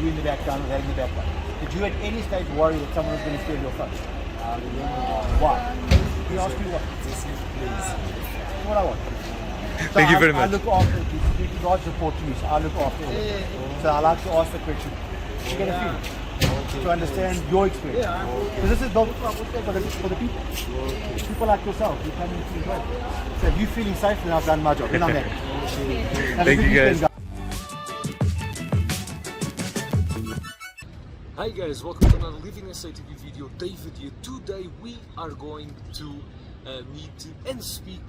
you in the background or that in the background. Did you at any stage worry that someone was going to steal your phone? Why? He asked you what? What I want. So Thank you very much. I look after you guys report to me, so I look after it. So I like to ask the question. You get a feeling to understand your experience. Because this is built for the people. People like yourself, you come into the work. So if you're feeling safe, then I've done my job. Then I'm happy. Thank you guys. Hi guys, welcome to another LivinginSAtv video. David here. Today we are going to meet and speak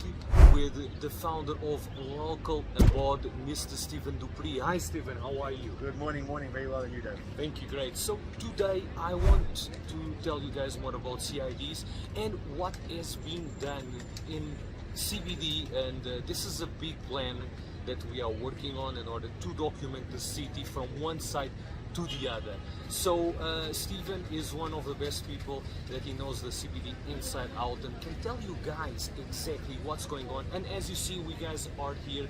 with the founder of Local Abode, Mr. Stephen Dupree. Hi Stephen, how are you? Good morning, very well, and you, Dave? Thank you, great. So today I want to tell you guys more about CIDs and what is being done in CBD, and this is a big plan that we are working on in order to document the city from one side to the other. So Stephen is one of the best people that he knows the CBD inside out and can tell you guys exactly what's going on. And as you see, we guys are here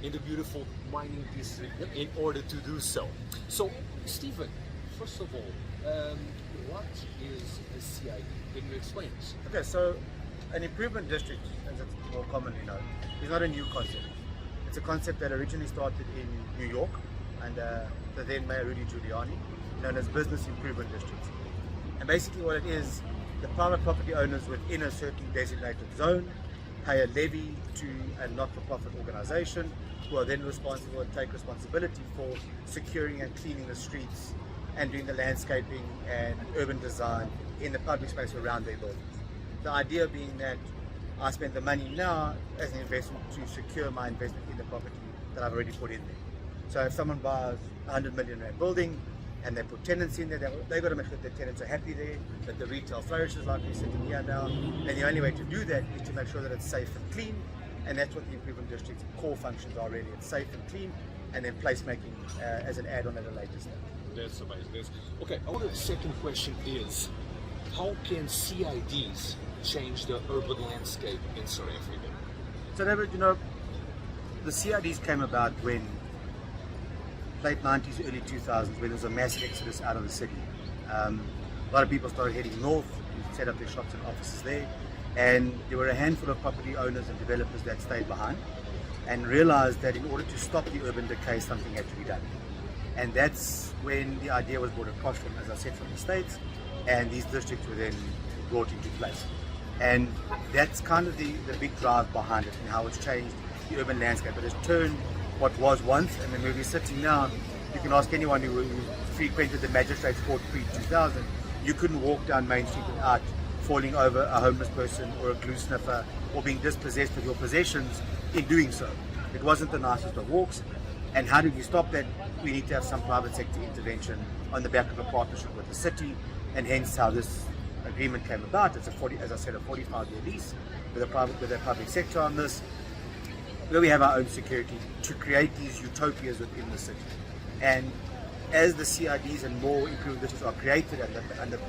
in the beautiful mining district in order to do so. So Stephen, first of all, what is a CID? Can you explain this? Okay, so an improvement district, as it's more commonly known, is not a new concept. It's a concept that originally started in New York under the then Mayor Rudy Giuliani, known as business improvement districts. And basically what it is, the private property owners within a certain designated zone pay a levy to a not-for-profit organization who are then responsible and take responsibility for securing and cleaning the streets and doing the landscaping and urban design in the public space around their buildings. The idea being that I spend the money now as an investment to secure my investment in the property that I've already put in there. So if someone buys a 100 million rand building and they put tenants in there, they've got to make sure that the tenants are happy there, that the retail flourishes like we're sitting here now. And the only way to do that is to make sure that it's safe and clean. And that's what the improvement district's core functions are really. It's safe and clean, and then placemaking as an add-on at a later stage. That's amazing. Okay, our second question is, how can CIDs change the urban landscape in South Africa? So David, you know, the CIDs came about when late 90s, early 2000s, when there was a massive exodus out of the city. A lot of people started heading north and set up their shops and offices there, and there were a handful of property owners and developers that stayed behind and realized that in order to stop the urban decay, something had to be done. And that's when the idea was brought across from, as I said, from the States, and these districts were then brought into place. And that's kind of the big drive behind it and how it's changed the urban landscape. It has turned what was once, and then where we're sitting now, you can ask anyone who frequented the Magistrates Court pre-2000, you couldn't walk down Main Street without falling over a homeless person or a glue sniffer or being dispossessed of your possessions in doing so. It wasn't the nicest of walks. And how do we stop that? We need to have some private sector intervention on the back of a partnership with the city, and hence how this agreement came about. It's a 45-year lease with a public sector on this, where we have our own security to create these utopias within the city. And as the CIDs and more improved districts are created and the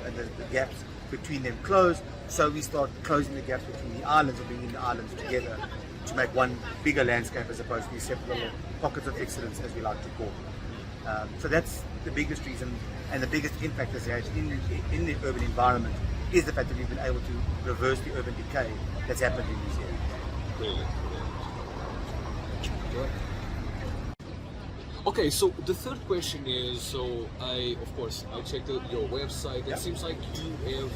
gaps between them close, so we start closing the gaps between the islands or bringing the islands together to make one bigger landscape as opposed to these separate little pockets of excellence, as we like to call them. So that's the biggest reason and the biggest impact that's had in the urban environment is the fact that we've been able to reverse the urban decay that's happened in these areas. Brilliant. Okay, so the third question is, so I checked out your website. It seems like you have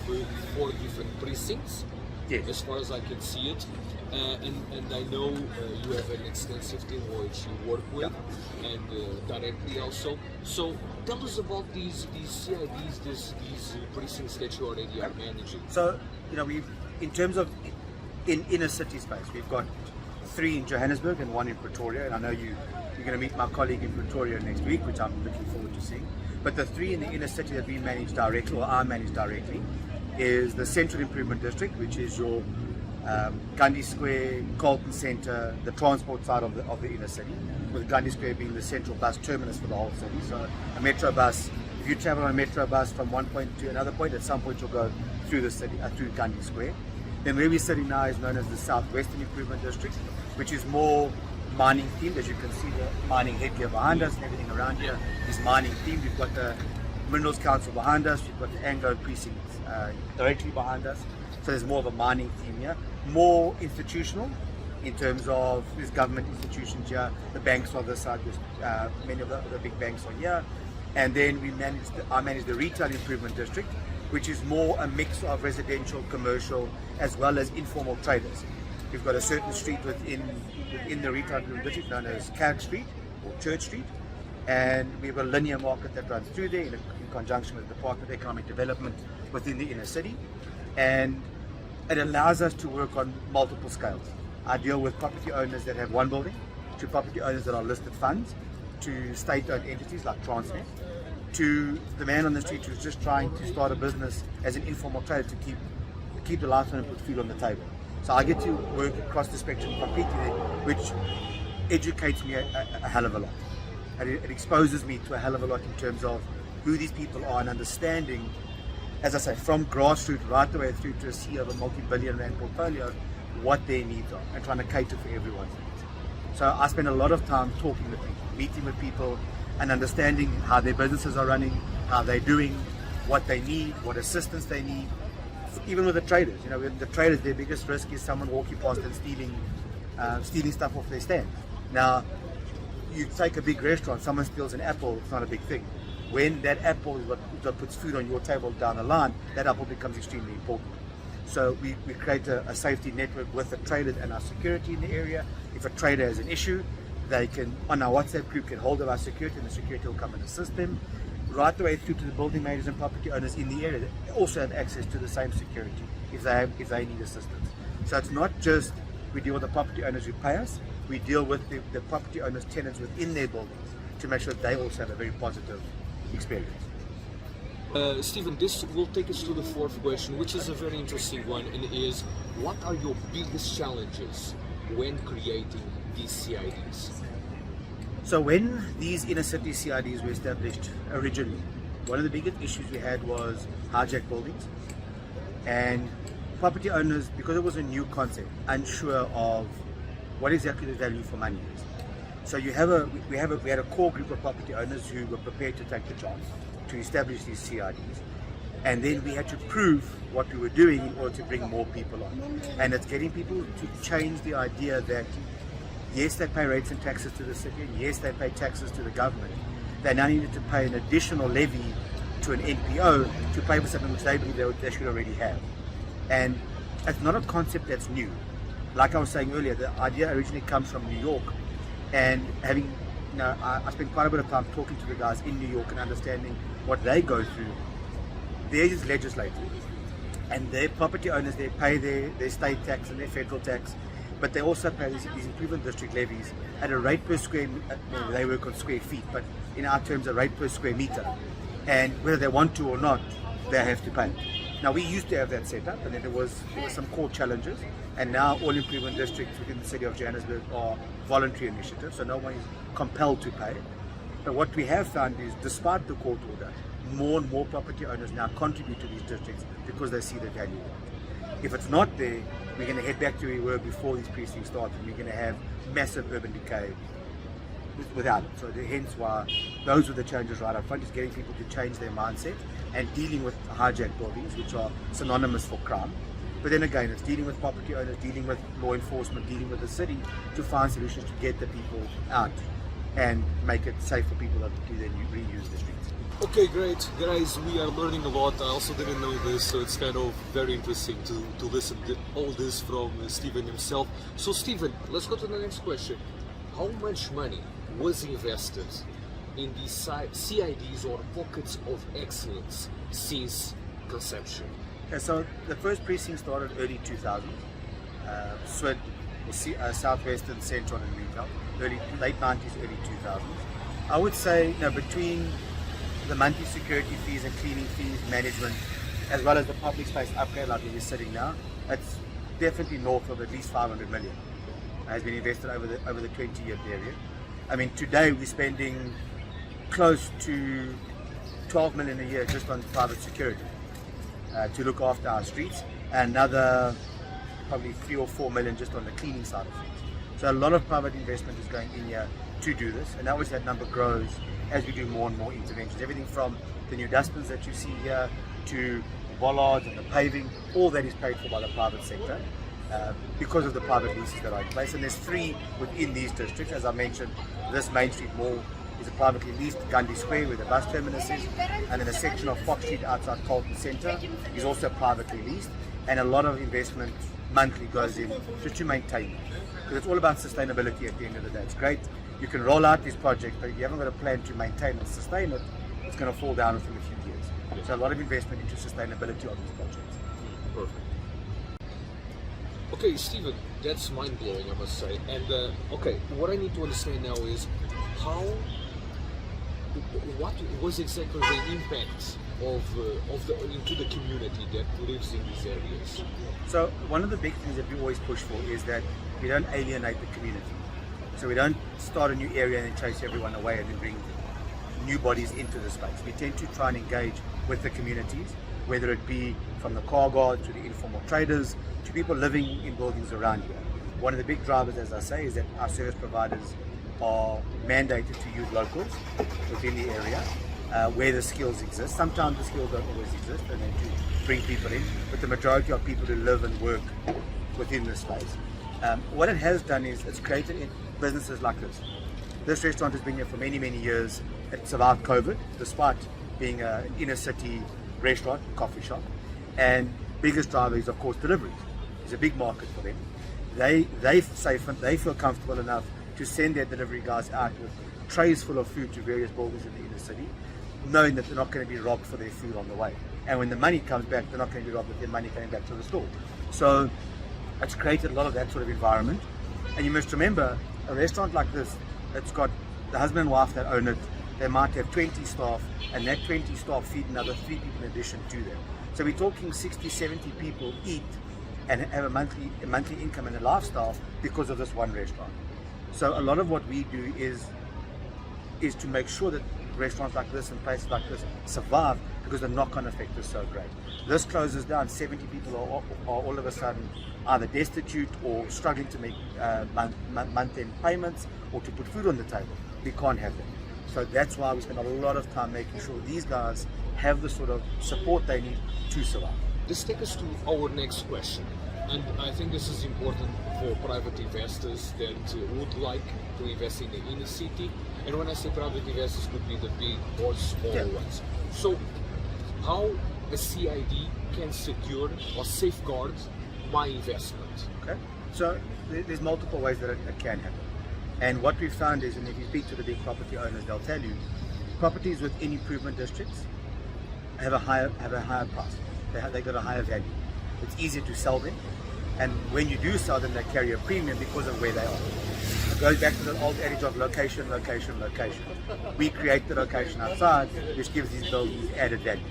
4 different precincts, yes, as far as I can see it. And I know you have an extensive team which you work with, and directly also. So tell us about these CIDs, these precincts that you already are managing. So, you know, in terms of in inner city space, we've got 3 in Johannesburg and 1 in Pretoria, and I know you're going to meet my colleague in Pretoria next week, which I'm looking forward to seeing. But the 3 in the inner city that we manage directly, or I manage directly, is the Central Improvement District, which is your Gandhi Square, Carlton Centre, the transport side of the inner city, with Gandhi Square being the central bus terminus for the whole city. So a metro bus, if you travel on a metro bus from one point to another point, at some point you'll go through the city, through Gandhi Square. Then where we're sitting now is known as the Southwestern Improvement District, which is more mining themed. As you can see, the mining headgear behind us and everything around here is mining themed. We've got the Minerals Council behind us. We've got the Anglo Precinct directly behind us. So there's more of a mining theme here. More institutional in terms of there's government institutions here. The banks on this side, many of the big banks are here. And then I manage the retail improvement district, which is more a mix of residential, commercial, as well as informal traders. We've got a certain street within the retail improvement district known as Carrick Street or Church Street, and we have a linear market that runs through there in conjunction with the Department of Economic Development within the inner city, and it allows us to work on multiple scales. I deal with property owners that have one building, to property owners that are listed funds, to state-owned entities like Transnet, to the man on the street who's just trying to start a business as an informal trader to keep the lights on and put food on the table. So I get to work across the spectrum completely, which educates me a hell of a lot. And it exposes me to a hell of a lot in terms of who these people are and understanding, as I say, from grassroots right the way through to a CEO of a multi-billion rand portfolio, what their needs are and trying to cater for everyone's needs. So I spend a lot of time talking with people, meeting with people and understanding how their businesses are running, how they're doing, what they need, what assistance they need. Even with the traders, with the traders, their biggest risk is someone walking past and stealing stuff off their stand. Now, you take a big restaurant, someone steals an apple, it's not a big thing. When that apple is what puts food on your table down the line, that apple becomes extremely important. So we create a safety network with the traders and our security in the area. If a trader has an issue, they can, on our WhatsApp group, get hold of our security, and the security will come and assist them. Right the way through to the building managers and property owners in the area, they also have access to the same security if they need assistance. So it's not just we deal with the property owners who pay us, we deal with the property owners, tenants within their buildings to make sure they also have a very positive experience. Stephen, this will take us to the fourth question, which is a very interesting one, and is, what are your biggest challenges when creating these CIDs? So when these inner city CIDs were established originally, one of the biggest issues we had was hijacked buildings, and property owners, because it was a new concept, unsure of what exactly the value for money is. So we had a core group of property owners who were prepared to take the chance to establish these CIDs, and then we had to prove what we were doing in order to bring more people on. And it's getting people to change the idea that yes, they pay rates and taxes to the city, and yes, they pay taxes to the government. They now needed to pay an additional levy to an NPO to pay for something which they believe they should already have. And it's not a concept that's new. Like I was saying earlier, the idea originally comes from New York, and having, I spent quite a bit of time talking to the guys in New York and understanding what they go through. There is legislators, and their property owners, they pay their state tax and their federal tax, but they also pay these improvement district levies at a rate per square, they work on square feet, but in our terms a rate per square meter. And whether they want to or not, they have to pay. Now we used to have that set up, and then there was some core challenges, and now all improvement districts within the city of Johannesburg are voluntary initiatives, so no one is compelled to pay. But what we have found is, despite the court order, more and more property owners now contribute to these districts because they see the value. If it's not there, we're going to head back to where we were before these precincts started. We're going to have massive urban decay without it. So hence why those were the challenges right up front, is getting people to change their mindset and dealing with hijacked buildings, which are synonymous for crime. But then again, it's dealing with property owners, dealing with law enforcement, dealing with the city to find solutions to get the people out and make it safe for people to do their reuse the streets. Okay, great. Guys, we are learning a lot. I also didn't know this, so it's kind of very interesting to listen to all this from Stephen himself. So Stephen, let's go to the next question. How much money was invested in these CIDs or pockets of excellence since conception? Okay, so the first precinct started early 2000s, SWID, Southwestern, Central and Retail, late 90s, early 2000s. I would say between the monthly security fees and cleaning fees, management, as well as the public space upgrade like we're sitting now, it's definitely north of at least 500 million has been invested over the 20-year period. I mean, today we're spending close to 12 million a year just on private security to look after our streets, and another probably 3 or 4 million just on the cleaning side of things. So a lot of private investment is going in here to do this, and obviously that number grows as we do more and more interventions. Everything from the new dustbins that you see here to bollards and the paving, all that is paid for by the private sector because of the private leases that are in place. And there's 3 within these districts. As I mentioned, this Main Street Mall is a privately leased Gandhi Square where the bus terminus is, and then a section of Fox Street outside Carlton Centre is also privately leased, and a lot of investment monthly goes in just to maintain it. Because it's all about sustainability at the end of the day. It's great, you can roll out these projects, but if you haven't got a plan to maintain and sustain it, it's going to fall down within a few years. So a lot of investment into sustainability of these projects. Perfect. Okay, Stephen, that's mind-blowing, I must say. And okay, what I need to understand now is what was exactly the impact into the community that lives in these areas? So one of the big things that we always push for is that we don't alienate the community. So we don't start a new area and then chase everyone away and then bring new bodies into the space. We tend to try and engage with the communities, whether it be from the car guards to the informal traders to people living in buildings around here. One of the big drivers, as I say, is that our service providers are mandated to use locals within the area where the skills exist. Sometimes the skills don't always exist and then to bring people in, but the majority are people who live and work within the space. What it has done is it's created businesses like this. This restaurant has been here for many, many years. It survived COVID, despite being an inner city restaurant, coffee shop. And biggest driver is, of course, deliveries. It's a big market for them. They feel comfortable enough to send their delivery guys out with trays full of food to various buildings in the inner city, knowing that they're not going to be robbed for their food on the way. And when the money comes back, they're not going to be robbed with their money coming back to the store. So it's created a lot of that sort of environment. And you must remember, a restaurant like this, it's got the husband and wife that own it. They might have 20 staff, and that 20 staff feed another 3 people in addition to them. So we're talking 60, 70 people eat and have a monthly income and a lifestyle because of this one restaurant. So a lot of what we do is to make sure that restaurants like this and places like this survive, because the knock-on effect is so great. This closes down, 70 people are all of a sudden either destitute or struggling to make month-end payments or to put food on the table. We can't have that. So that's why we spend a lot of time making sure these guys have the sort of support they need to survive. This takes us to our next question, and I think this is important for private investors that would like to invest in the inner city. And when I say private investors, could be the big or small ones. So how a CID can secure or safeguard my investment? Okay, so there's multiple ways that it can happen. And what we've found is, and if you speak to the big property owners, they'll tell you, properties within improvement districts have a higher price. They got a higher value. It's easier to sell them, and when you do sell them, they carry a premium because of where they are. It goes back to the old adage of location, location, location. We create the location outside, which gives these buildings added value.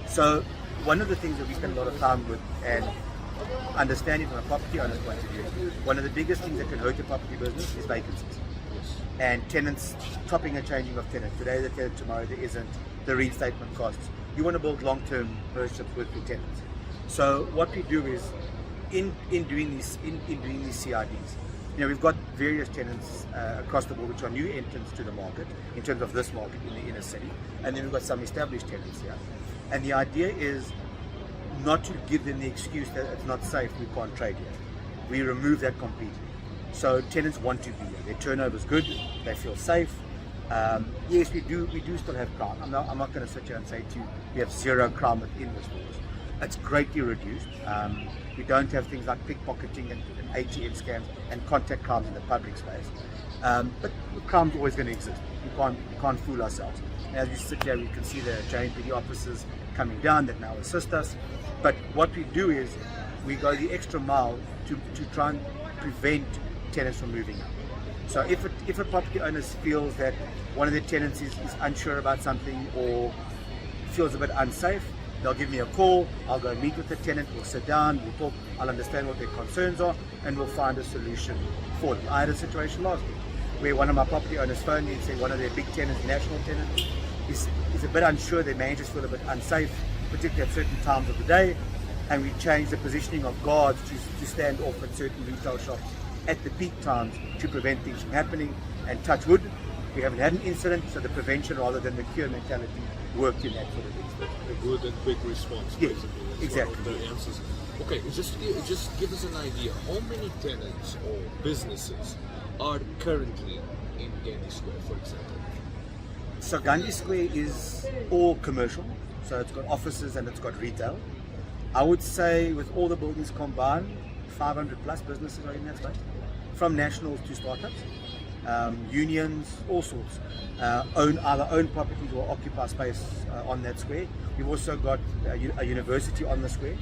So one of the things that we spend a lot of time with and understanding from a property owner's point of view, one of the biggest things that can hurt your property business is vacancies. And tenants, chopping and changing of tenants. Today there's a tenant, tomorrow there isn't. The reinstatement costs. You want to build long-term relationships with your tenants. So what we do is, in doing these CIDs, we've got various tenants across the board which are new entrants to the market in terms of this market in the inner city, and then we've got some established tenants here. And the idea is not to give them the excuse that it's not safe, we can't trade here. We remove that completely. So tenants want to be here. Their turnover is good. They feel safe. Yes, we do still have crime. I'm not going to sit here and say to you we have zero crime within the stores. It's greatly reduced. We don't have things like pickpocketing and ATM scams and contact crimes in the public space. But crime's always going to exist. We can't fool ourselves. And as we sit here, we can see the JNPD officers coming down that now assist us. But what we do is we go the extra mile to try and prevent tenants from moving out. So if a property owner feels that one of their tenants is unsure about something or feels a bit unsafe, they'll give me a call. I'll go meet with the tenant, we'll sit down, we'll talk, I'll understand what their concerns are, and we'll find a solution for them. I had a situation last week where one of my property owners phoned me and said one of their big tenants, national tenants, is a bit unsure. Their managers feel a bit unsafe, particularly at certain times of the day, and we changed the positioning of guards to stand off at certain retail shops at the peak times to prevent things from happening. And touch wood, we haven't had an incident, so the prevention rather than the cure mentality worked in that sort of instance. A good and quick response, Yes, basically. That's exactly. one of the answers. Okay, just give us an idea. How many tenants or businesses are currently in Gandhi Square, for example? So Gandhi Square is all commercial, so it's got offices and it's got retail. I would say with all the buildings combined, 500 plus businesses are in that space, from nationals to startups, unions, all sorts. Either own properties or occupy space on that square. We've also got a university on the square.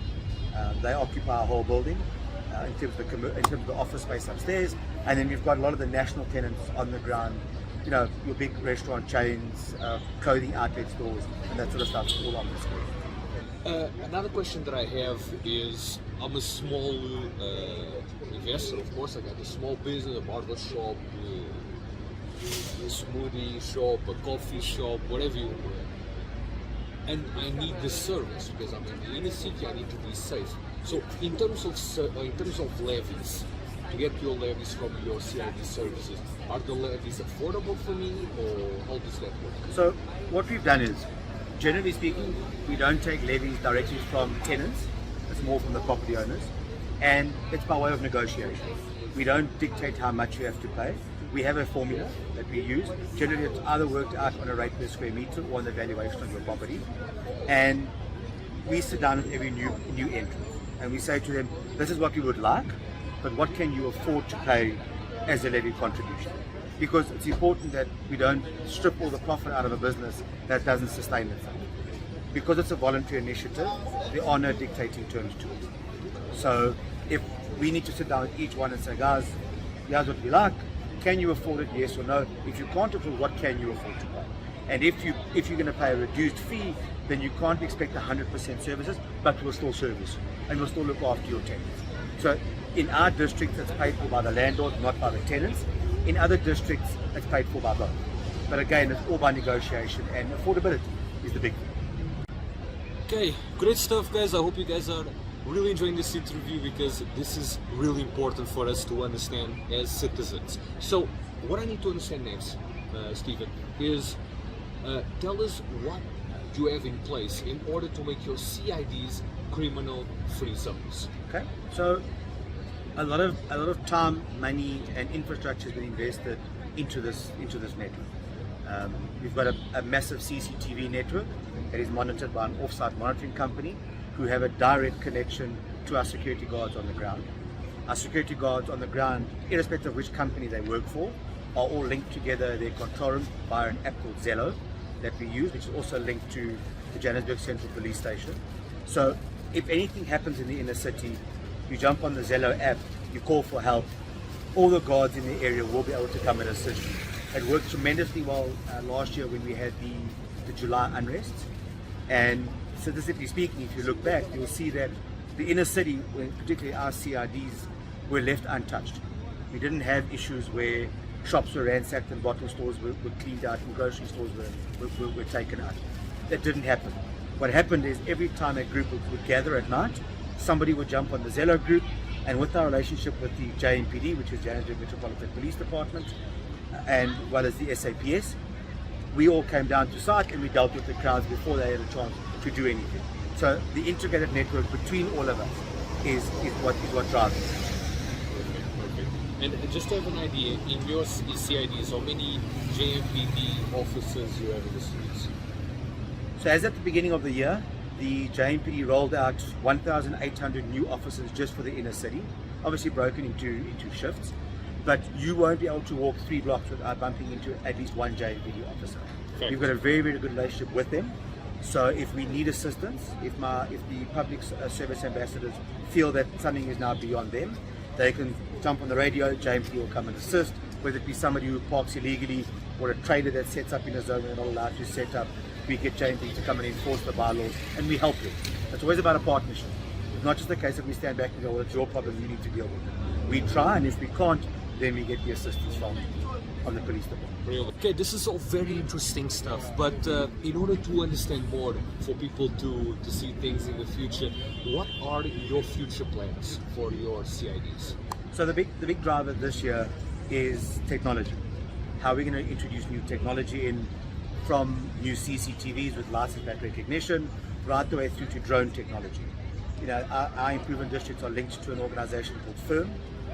They occupy a whole building in terms of the office space upstairs, and then we've got a lot of the national tenants on the ground. You know, your big restaurant chains, clothing outlet stores, and that sort of stuff all on the square. Another question that I have is, I'm a small investor, of course. I got a small business, a barber shop, a smoothie shop, a coffee shop, whatever you want. And I need this service because I'm in the inner city. I need to be safe. So, in terms of levies, to get your levies from your CID services, are the levies affordable for me, or how does that work? So what we've done is, generally speaking, we don't take levies directly from tenants. It's more from the property owners, and it's by way of negotiation. We don't dictate how much you have to pay. We have a formula that we use. Generally, it's either worked out on a rate per square meter or on the valuation of your property. And we sit down with every new entrant and we say to them, this is what we would like, but what can you afford to pay as a levy contribution? Because it's important that we don't strip all the profit out of a business that doesn't sustain itself. Because it's a voluntary initiative, there are no dictating terms to it. So if we need to sit down with each one and say, guys, here's what we like, can you afford it, yes or no? If you can't afford, what can you afford to pay? And if you're going to pay a reduced fee, then you can't expect 100% services, but we'll still service you and we'll still look after your tenants. So in our district, it's paid for by the landlord, not by the tenants. In other districts, it's paid for by both. But again, it's all by negotiation, and affordability is the big thing. Okay, great stuff, guys. I hope you guys are really enjoying this interview because this is really important for us to understand as citizens. So, what I need to understand next, Stephen, is tell us what you have in place in order to make your CIDs criminal-free zones. Okay, so a lot of time, money, and infrastructure has been invested into this network. We've got a massive CCTV network that is monitored by an off-site monitoring company who have a direct connection to our security guards on the ground. Our security guards on the ground, irrespective of which company they work for, are all linked together, their control room, via an app called Zello that we use, which is also linked to the Johannesburg Central Police Station. So if anything happens in the inner city, you jump on the Zello app, you call for help, all the guards in the area will be able to come and assist you. It worked tremendously well last year when we had the July unrest. And statistically speaking, if you look back, you'll see that the inner city, particularly our CIDs, were left untouched. We didn't have issues where shops were ransacked and bottle stores were cleaned out and grocery stores were taken out. That didn't happen. What happened is every time a group would gather at night, somebody would jump on the Zello group, and with our relationship with the JMPD, which is Johannesburg Metropolitan Police Department, and well as the SAPS, we all came down to site and we dealt with the crowds before they had a chance to do anything. So the integrated network between all of us is what drives it. And just to have an idea, in your CIDs, how many JMPD officers you have in the streets? So as at the beginning of the year, the JMPD rolled out 1,800 new officers just for the inner city, obviously broken into shifts. But you won't be able to walk 3 blocks without bumping into at least one JMPD officer. Okay. We've got a very, very good relationship with them. So if we need assistance, if the public service ambassadors feel that something is now beyond them, they can jump on the radio, JMPD will come and assist, whether it be somebody who parks illegally or a trailer that sets up in a zone they're not allowed to set up. We get JMPD to come and enforce the bylaws, and we help them. It's always about a partnership. It's not just a case of we stand back and go, well, it's your problem, you need to deal with it. We try, and if we can't, then we get the assistance from the police department. Okay, this is all very interesting stuff, but in order to understand more, for people to see things in the future, what are your future plans for your CIDs? So the big driver this year is technology. How are we going to introduce new technology in, from new CCTVs with license plate recognition, right the way through to drone technology. You know, our improvement districts are linked to an organization called FIRM,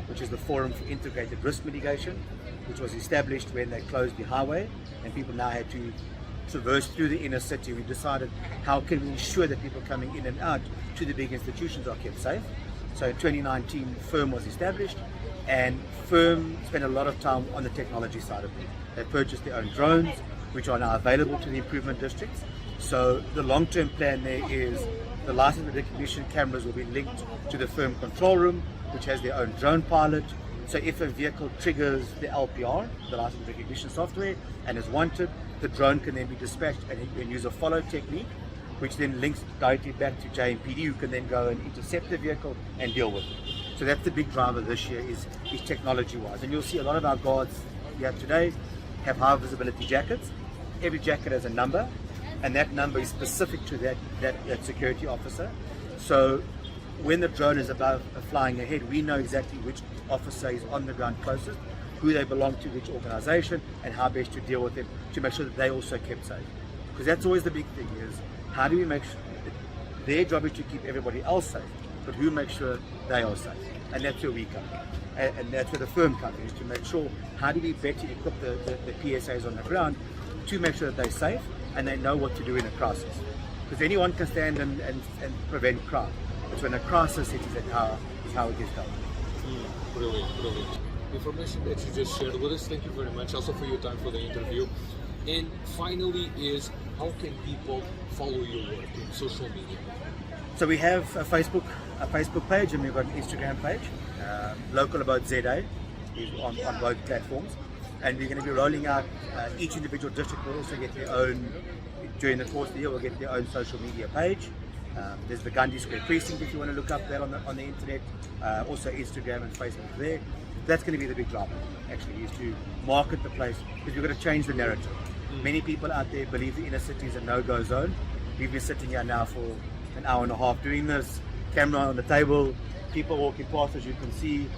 which is the Forum for Integrated Risk Mitigation, which was established when they closed the highway and people now had to traverse through the inner city. We decided, how can we ensure that people coming in and out to the big institutions are kept safe? So in 2019, FIRM was established, and FIRM spent a lot of time on the technology side of it. They purchased their own drones, which are now available to the improvement districts. So the long-term plan there is the license recognition cameras will be linked to the FIRM control room, which has their own drone pilot. So if a vehicle triggers the LPR, the license recognition software, and is wanted, the drone can then be dispatched and use a follow technique, which then links directly back to JMPD, who can then go and intercept the vehicle and deal with it. So that's the big driver this year is technology-wise. And you'll see a lot of our guards here today have high visibility jackets. Every jacket has a number, and that number is specific to that security officer. So when the drone is above flying ahead, we know exactly which officer is on the ground closest, who they belong to, which organization, and how best to deal with them to make sure that they also kept safe. Because that's always the big thing is, how do we make sure that their job is to keep everybody else safe, but who makes sure they are safe? And that's where we come in. And that's where the FIRM comes in, is to make sure, how do we better equip the PSAs on the ground to make sure that they're safe and they know what to do in a crisis. Because anyone can stand and prevent crime. It's when a crisis hits that how it gets done. Brilliant, brilliant. Information that you just shared with us, thank you very much also for your time for the interview. And finally is, how can people follow your work in social media? So we have a Facebook page, and we've got an Instagram page. Local About ZA is on both platforms, and we're going to be rolling out each individual district will also get their own, during the course of the year, will get their own social media page. There's the Gandhi Square Precinct if you want to look up that on the internet, also Instagram and Facebook there. That's going to be the big driver, actually, is to market the place, because we've got to change the narrative. Many people out there believe the inner city is a no-go zone. We've been sitting here now for an hour and a half doing this, camera on the table, people walking past, as you can see,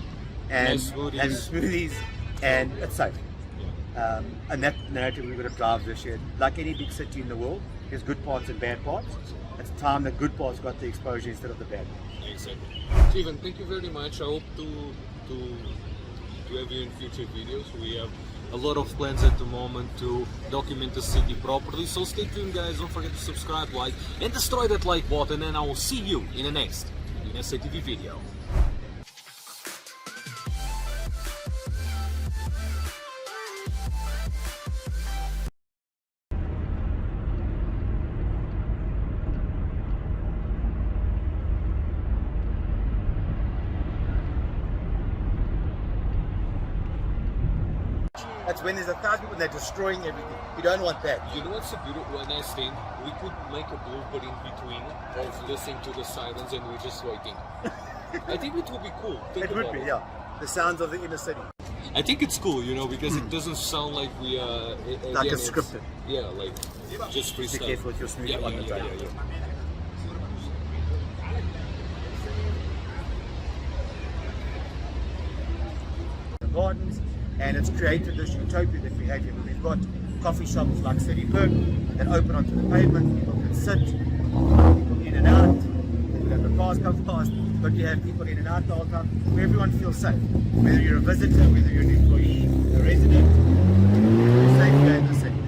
and having smoothies, and it's safe. And that narrative we're going to drive this year. Like any big city in the world, there's good parts and bad parts. It's time the good parts got the exposure instead of the bad parts. Exactly. Steven, thank you very much. I hope to have you in future videos. We have a lot of plans at the moment to document the city properly. So stay tuned, guys. Don't forget to subscribe, like, and destroy that like button. And I will see you in the next LivinginSAtv video. That's when there's 1,000 people and they're destroying everything. You don't want that. You know what's a beautiful, nice thing? We could make a blooper in between of listening to the sirens and we're just waiting. I think it would be cool. It would be, yeah. The sounds of the inner city. I think it's cool, you know, because it doesn't sound like we are... Like it's scripted. Yeah, like just freestyle. Be careful with your smoothie on the drive. Gardens, and it's created this utopia that we have here. We've got coffee shops like City Park that open onto the pavement. People can sit, people in and out. You have the cars come past, but you have people in and out the whole time, where everyone feels safe. Whether you're a visitor, whether you're an employee, a resident, you're safe here in the city.